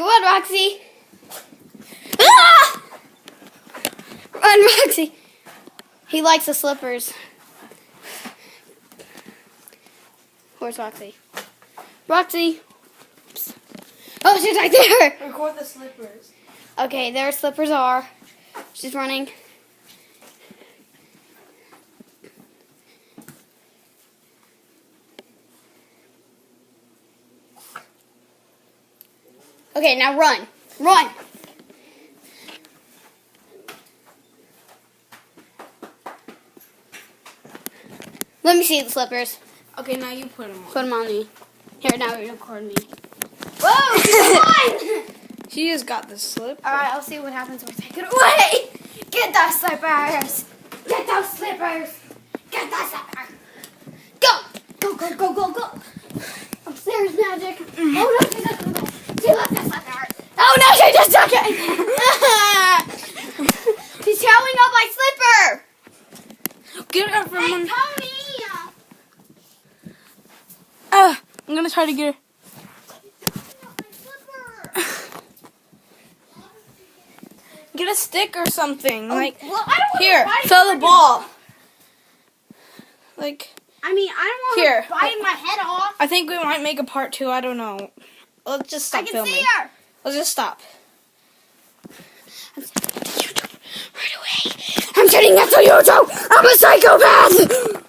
Go on, Roxy. Ah! Run, Roxy. He likes the slippers. Where's Roxy? Roxy. Oops. Oh, she's right there. Record the slippers. Okay, there slippers are. She's running. Okay, now run. Run. Let me see the slippers. Okay, now you put them on. Put them on me. Here, now you're recording me. Whoa, come on! She just got the slipper. Alright, I'll see what happens when I take it away. Get those slippers. Get those slippers. Get those slippers. Go. Go, go, go, go, go. Upstairs, Magic. Oh, no, she doesn't go. She left the slippers. Oh, no, she just took it. She's chowing up my slipper. Get her from Hey, one. Tony. I'm gonna try to get her. Get a stick or something. Like, Well, I don't here, want to throw the ball. Like, I mean, I don't want here. to bite my head off. I think we might make a part 2. I don't know. Let's just stop I can filming. see her. Let's just stop. I'm sending it to YouTube right away. I'm sending it to YouTube. I'm a psychopath.